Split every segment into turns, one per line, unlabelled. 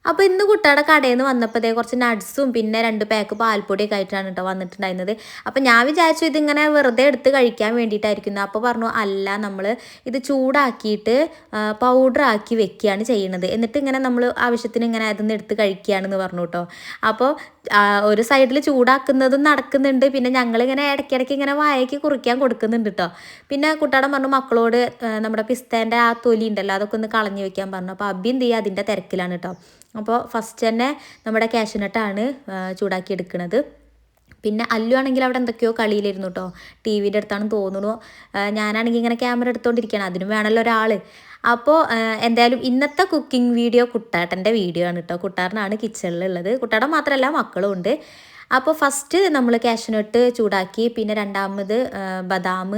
അപ്പോൾ ഇന്ന് കുട്ടിയുടെ കടയിൽ നിന്ന് വന്നപ്പോൾ കുറച്ച് നട്ട്സും പിന്നെ 2 പാക്ക് പാൽപ്പൊടിയൊക്കെ ആയിട്ടാണ് കേട്ടോ വന്നിട്ടുണ്ടായിരുന്നത്. അപ്പോൾ ഞാൻ വിചാരിച്ചു ഇതിങ്ങനെ വെറുതെ എടുത്ത് കഴിക്കാൻ വേണ്ടിയിട്ടായിരിക്കുന്നു. അപ്പോൾ പറഞ്ഞു അല്ല, നമ്മൾ ഇത് ചൂടാക്കിയിട്ട് പൗഡർ ആക്കി വെക്കുകയാണ് ചെയ്യുന്നത്. എന്നിട്ട് ഇങ്ങനെ നമ്മൾ ആവശ്യത്തിന് ഇങ്ങനെ അതിന്ന് എടുത്ത് കഴിക്കുകയാണെന്ന് പറഞ്ഞു കേട്ടോ. അപ്പോൾ ഒരു സൈഡിൽ ചൂടാക്കുന്നതും നടക്കുന്നുണ്ട്. പിന്നെ ഞങ്ങളിങ്ങനെ ഇടയ്ക്കിടയ്ക്ക് ഇങ്ങനെ വായയ്ക്ക് കുറിക്കാൻ കൊടുക്കുന്നുണ്ട് കേട്ടോ. പിന്നെ കുട്ടാടൻ പറഞ്ഞു മക്കളോട് നമ്മുടെ പിസ്തേൻ്റെ ആ തൊലി ഉണ്ടല്ലോ അതൊക്കെ ഒന്ന് കളഞ്ഞു വെക്കാൻ പറഞ്ഞു. അപ്പോൾ അബി എന്ത് ചെയ്യുക അതിൻ്റെ തിരക്കിലാണ് കേട്ടോ. അപ്പോൾ ഫസ്റ്റ് തന്നെ നമ്മുടെ കാഷ്യൂനട്ടാണ് ചൂടാക്കി എടുക്കുന്നത്. പിന്നെ അല്ലു ആണെങ്കിൽ അവിടെ എന്തൊക്കെയോ കളിയിലിരുന്നു കേട്ടോ. ടി വിയുടെ അടുത്താണെന്ന് തോന്നുന്നു. ഞാനാണെങ്കിൽ ഇങ്ങനെ ക്യാമറ എടുത്തുകൊണ്ടിരിക്കുകയാണ്, അതിനും വേണമല്ലോ ഒരാൾ. അപ്പോൾ എന്തായാലും ഇന്നത്തെ കുക്കിംഗ് വീഡിയോ കുട്ടാട്ടൻ്റെ വീഡിയോ ആണ് കേട്ടോ. കുട്ടാട്ടനാണ് കിച്ചണിലുള്ളത്. കുട്ടാട്ടൻ മാത്രമല്ല മക്കളും ഉണ്ട്. അപ്പോൾ ഫസ്റ്റ് നമ്മൾ കാഷ്യൂനട്ട് ചൂടാക്കി, പിന്നെ രണ്ടാമത് ബദാം,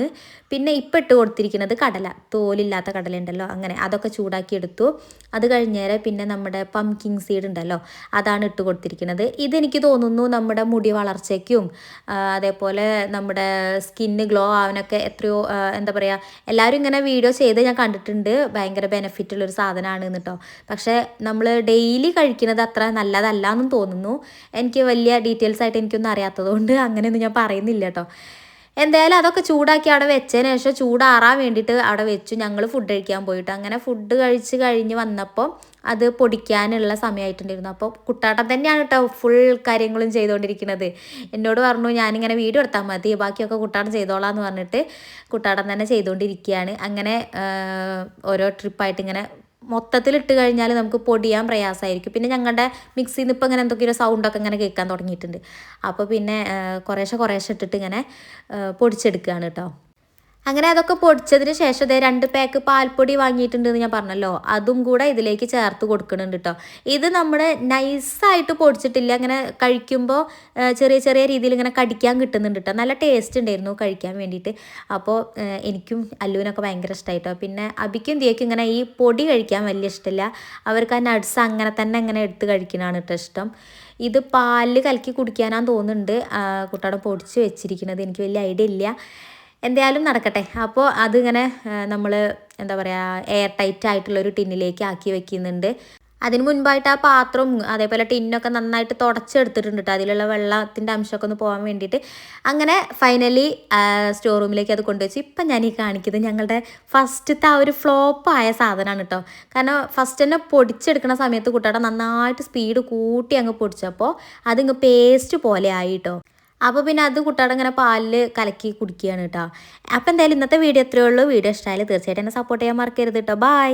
പിന്നെ ഇപ്പം ഇട്ട് കൊടുത്തിരിക്കുന്നത് കടല, തോലില്ലാത്ത കടല ഉണ്ടല്ലോ, അങ്ങനെ അതൊക്കെ ചൂടാക്കി എടുത്തു. അത് കഴിഞ്ഞേരം പിന്നെ നമ്മുടെ പംകിൻ സീഡ് ഉണ്ടല്ലോ അതാണ് ഇട്ട് കൊടുത്തിരിക്കുന്നത്. ഇതെനിക്ക് തോന്നുന്നു നമ്മുടെ മുടി വളർച്ചയ്ക്കും അതേപോലെ നമ്മുടെ സ്കിന്ന് ഗ്ലോ ആവാനൊക്കെ എത്രയോ എന്താ പറയുക, എല്ലാവരും ഇങ്ങനെ വീഡിയോ ചെയ്ത് ഞാൻ കണ്ടിട്ടുണ്ട്. ഭയങ്കര ബെനിഫിറ്റുള്ളൊരു സാധനമാണ് കേട്ടോ. പക്ഷേ നമ്മൾ ഡെയിലി കഴിക്കുന്നത് അത്ര നല്ലതല്ല എന്നും തോന്നുന്നു. എനിക്ക് വലിയ ഡീറ്റെയിൽസ് ആയിട്ട് എനിക്കൊന്നും അറിയാത്തതുകൊണ്ട് അങ്ങനെയൊന്നും ഞാൻ പറയുന്നില്ല കേട്ടോ. എന്തായാലും അതൊക്കെ ചൂടാക്കി അവിടെ വെച്ചതിന് ശേഷം ചൂടാറാൻ വേണ്ടിയിട്ട് അവിടെ വെച്ചു. ഞങ്ങൾ ഫുഡ് കഴിക്കാൻ പോയിട്ട് അങ്ങനെ ഫുഡ് കഴിച്ച് കഴിഞ്ഞ് വന്നപ്പോൾ അത് പൊടിക്കാനുള്ള സമയമായിട്ടുണ്ടായിരുന്നു. അപ്പോൾ കുട്ടാട്ടൻ തന്നെയാണ് കേട്ടോ ഫുൾ കാര്യങ്ങളും ചെയ്തുകൊണ്ടിരിക്കുന്നത്. എന്നോട് പറഞ്ഞു ഞാനിങ്ങനെ വീഡിയോ എടുത്താൽ മതി, ബാക്കിയൊക്കെ കുട്ടാടൻ ചെയ്തോളാം എന്ന് പറഞ്ഞിട്ട് കുട്ടാടൻ തന്നെ ചെയ്തുകൊണ്ടിരിക്കുകയാണ്. അങ്ങനെ ഓരോ ട്രിപ്പായിട്ട് ഇങ്ങനെ മൊത്തത്തിലിട്ട് കഴിഞ്ഞാൽ നമുക്ക് പൊടിയാൻ പ്രയാസമായിരിക്കും. പിന്നെ ഞങ്ങളുടെ മിക്സിയിൽ നിന്ന് ഇപ്പോൾ ഇങ്ങനെ എന്തൊക്കെയോ സൗണ്ടൊക്കെ ഇങ്ങനെ കേൾക്കാൻ തുടങ്ങിയിട്ടുണ്ട്. അപ്പോൾ പിന്നെ കുറേശ്ശെ ഇട്ടിട്ട് ഇങ്ങനെ പൊടിച്ചെടുക്കുകയാണ് കേട്ടോ. അങ്ങനെ അതൊക്കെ പൊടിച്ചതിന് ശേഷം 2 പാക്ക് പാൽപ്പൊടി വാങ്ങിയിട്ടുണ്ടെന്ന് ഞാൻ പറഞ്ഞല്ലോ, അതും കൂടെ ഇതിലേക്ക് ചേർത്ത് കൊടുക്കുന്നുണ്ട് കേട്ടോ. ഇത് നമ്മൾ നൈസായിട്ട് പൊടിച്ചിട്ടില്ല, അങ്ങനെ കഴിക്കുമ്പോൾ ചെറിയ ചെറിയ രീതിയിൽ ഇങ്ങനെ കടിക്കാൻ കിട്ടുന്നുണ്ട് കേട്ടോ. നല്ല ടേസ്റ്റ് ഉണ്ടായിരുന്നു കഴിക്കാൻ വേണ്ടിയിട്ട്. അപ്പോൾ എനിക്കും അല്ലുവിനൊക്കെ ഭയങ്കര ഇഷ്ടമായിട്ടോ. പിന്നെ അബിക്കും ദിയക്കും ഇങ്ങനെ ഈ പൊടി കഴിക്കാൻ വലിയ ഇഷ്ടമില്ല. അവർക്ക് ആ നട്ട്സ് അങ്ങനെ തന്നെ ഇങ്ങനെ എടുത്ത് കഴിക്കാനാണ് കേട്ടോ ഇഷ്ടം. ഇത് പാലിൽ കലക്കി കുടിക്കാനാന്ന് തോന്നുന്നുണ്ട് കുട്ടാടൻ പൊടിച്ച് വെച്ചിരിക്കുന്നത്. എനിക്ക് വലിയ ഐഡിയ ഇല്ല. എന്തായാലും നടക്കട്ടെ. അപ്പോൾ അതിങ്ങനെ നമ്മൾ എന്താ പറയുക എയർ ടൈറ്റ് ആയിട്ടുള്ളൊരു ടിന്നിലേക്ക് ആക്കി വെക്കുന്നുണ്ട്. അതിന് മുൻപായിട്ട് ആ പാത്രവും അതേപോലെ ടിന്നൊക്കെ നന്നായിട്ട് തുടച്ചെടുത്തിട്ടുണ്ട് കേട്ടോ, അതിലുള്ള വെള്ളത്തിൻ്റെ അംശമൊക്കെ ഒന്ന് പോകാൻ വേണ്ടിയിട്ട്. അങ്ങനെ ഫൈനലി സ്റ്റോർ റൂമിലേക്ക് അത് കൊണ്ടുവച്ച് ഇപ്പം ഞാൻ ഈ കാണിക്കുന്നത് ഞങ്ങളുടെ ഫസ്റ്റത്തെ ആ ഒരു ഫ്ലോപ്പായ സാധനമാണ് കേട്ടോ. കാരണം ഫസ്റ്റ് തന്നെ പൊടിച്ചെടുക്കുന്ന സമയത്ത് കുട്ടാടെ നന്നായിട്ട് സ്പീഡ് കൂട്ടി അങ്ങ് പൊടിച്ചപ്പോൾ അതിങ്ങ് പേസ്റ്റ് പോലെ ആയി കേട്ടോ. അപ്പോൾ പിന്നെ അത് കുട്ടാടെ ഇങ്ങനെ പാലിൽ കലക്കി കുടിക്കുകയാണ് കേട്ടോ. അപ്പോൾ എന്തായാലും ഇന്നത്തെ വീഡിയോ എത്രയേ ഉള്ളൂ. വീഡിയോ ഇഷ്ടമായാലും തീർച്ചയായിട്ടും എന്നെ സപ്പോർട്ട് ചെയ്യാൻ മറക്കരുത് കേട്ടോ. ബൈ.